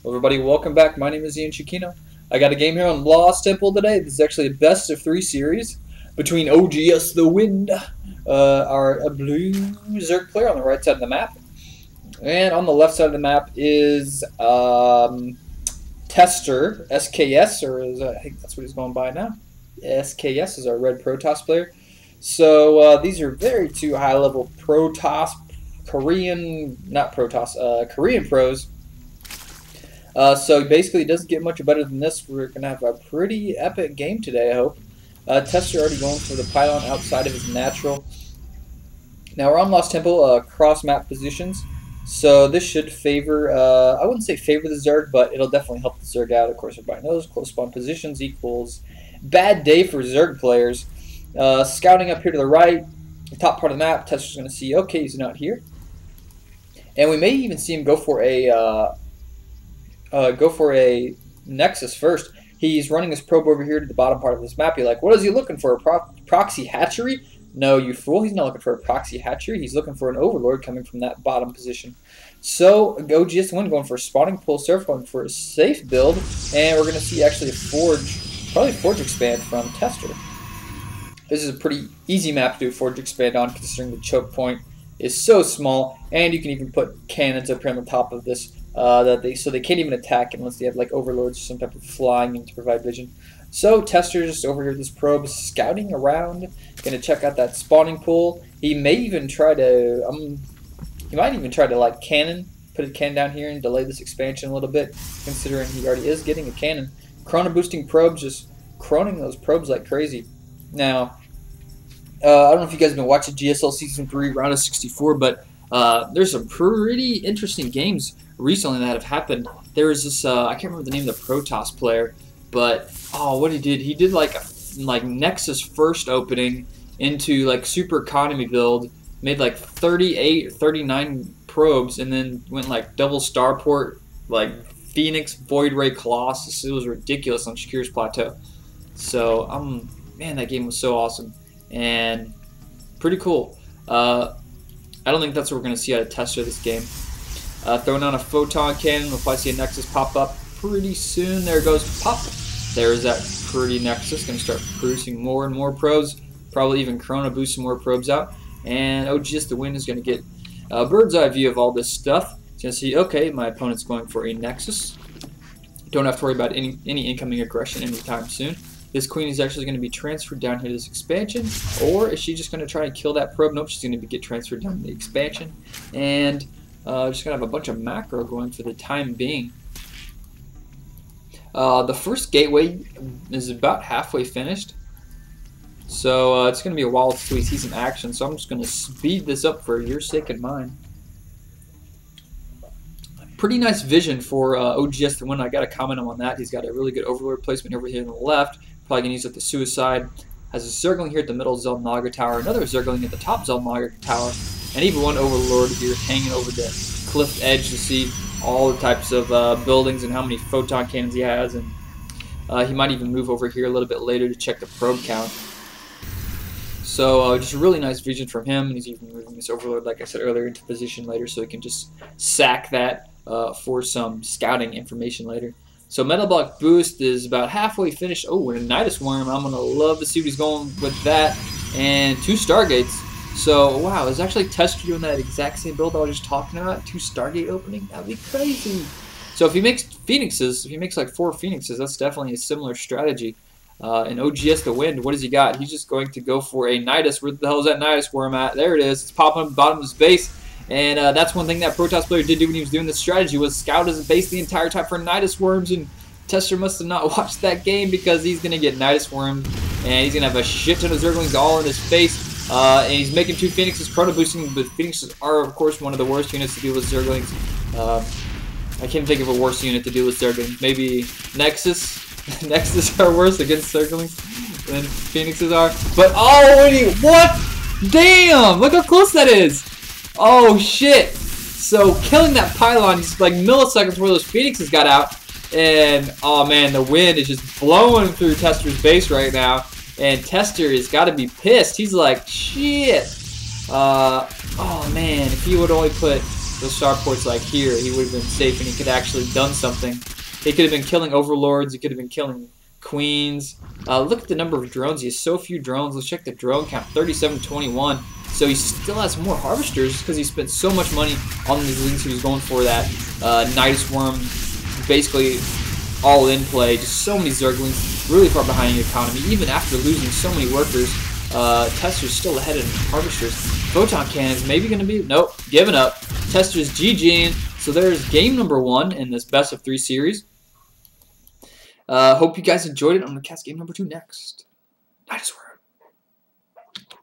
Everybody, welcome back. My name is EonShiKeno. I got a game here on Lost Temple today. This is actually a best of 3 series between oGsTheWind, our blue Zerg player on the right side of the map, and on the left side of the map is TSLsSKS, or I think that's what he's going by now. SKS is our red Protoss player. So these are very two high-level Protoss, Korean pros. So basically, it doesn't get much better than this. We're going to have a pretty epic game today, I hope. Tester already going for the pylon outside of his natural. Now, we're on Lost Temple, cross-map positions. So this should favor, I wouldn't say favor the Zerg, but it'll definitely help the Zerg out. Of course, everybody knows close spawn positions equals bad day for Zerg players. Scouting up here to the right, the top part of the map, Tester's going to see, okay, he's not here. And we may even see him go for a Nexus first. He's running his probe over here to the bottom part of this map. You're like, what is he looking for? A proxy hatchery? No, you fool. He's not looking for a proxy hatchery. He's looking for an overlord coming from that bottom position. So, oGsTheWind going for a spawning pull surf, going for a safe build. And we're going to see actually a forge, probably a forge expand from Tester. This is a pretty easy map to do a forge expand on, considering the choke point is so small. And you can even put cannons up here on the top of this. So they can't even attack unless they have like overlords or some type of flying to provide vision. So Tester just over here with this probe scouting around, gonna check out that spawning pool. He may even try to like cannon, put a cannon down here and delay this expansion a little bit, considering he already is getting a cannon. Chrono boosting probes, just chroning those probes like crazy. Now, I don't know if you guys have been watching GSL Season 3 Round of 64, but there's some pretty interesting games recently that have happened. There was this, I can't remember the name of the Protoss player, but, oh, what he did like a Nexus first opening into like super economy build, made like 38 or 39 probes, and then went like double starport, like Phoenix, Void Ray, Colossus. It was ridiculous on Shakir's Plateau. So, man, that game was so awesome and pretty cool. I don't think that's what we're going to see out of Tester this game. Throwing on a photon cannon, we'll probably see a Nexus pop up pretty soon. There goes pop. There's that pretty Nexus. Going to start producing more and more probes. Probably even Chrono boost some more probes out. And oGsTheWind is going to get a bird's eye view of all this stuff. He's going to see, okay, my opponent's going for a Nexus. Don't have to worry about any incoming aggression anytime soon. This queen is actually going to be transferred down here to this expansion. Or is she just going to try and kill that probe? Nope, she's going to get transferred down to the expansion. And just going to have a bunch of macro going for the time being. The first gateway is about halfway finished. So it's going to be a while until we see some action. So I'm just going to speed this up for your sake and mine. Pretty nice vision for oGsTheWind. I got to comment on that. He's got a really good overlord placement over here on the left. Probably going to use it to suicide. Has a Zergling here at the middle Zelnaga Tower. Another Zergling at the top Zelnaga Tower. And even one overlord here hanging over the cliff edge to see all the types of buildings and how many photon cannons he has. And he might even move over here a little bit later to check the probe count. So just a really nice vision from him. And he's even moving this overlord, like I said earlier, into position later so he can just sack that for some scouting information later. So Metal Block Boost is about halfway finished. Oh, and a Nidus Worm. I'm going to love to see what he's going with that. And 2 Stargates. So, wow, is actually Tester doing that exact same build I was just talking about? 2 Stargate opening? That'd be crazy. So if he makes Phoenixes, if he makes like 4 Phoenixes, that's definitely a similar strategy. And oGsTheWind, what does he got? He's just going to go for a Nidus. Where the hell is that Nidus Worm at? There it is. It's popping up at the bottom of his base. And that's one thing that Protoss player did do when he was doing this strategy, was scout his base the entire time for Nidus Worms. And Tester must have not watched that game, because he's going to get Nidus Wormed. And he's going to have a shit ton of Zerglings all in his face. And he's making 2 Phoenixes, chrono boosting, but Phoenixes are, of course, one of the worst units to deal with Zerglings. I can't think of a worse unit to deal with Zerglings. Maybe Nexus. Nexus are worse against Zerglings than Phoenixes are. But, oh, what? Damn! Look how close that is! Oh, shit! So, killing that pylon, just like milliseconds before those Phoenixes got out. And, oh man, the wind is just blowing through Tester's base right now. And Tester has got to be pissed. He's like, shit. Oh man, if he would only put those starports like here, he would have been safe and he could have actually done something. He could have been killing overlords. He could have been killing queens. Look at the number of drones. He has so few drones. Let's check the drone count, 3721. So he still has more harvesters because he spent so much money on these leagues. He was going for that Nidus Worm, basically all in play. Just so many Zerglings, really far behind the economy. Even after losing so many workers, Tester's still ahead in harvesters. Photon Cannon's maybe going to be, nope, giving up. Tester's GG'ing. So there's game number 1 in this best of 3 series. Hope you guys enjoyed it. I'm going to cast game number 2 next. Nidus Worm.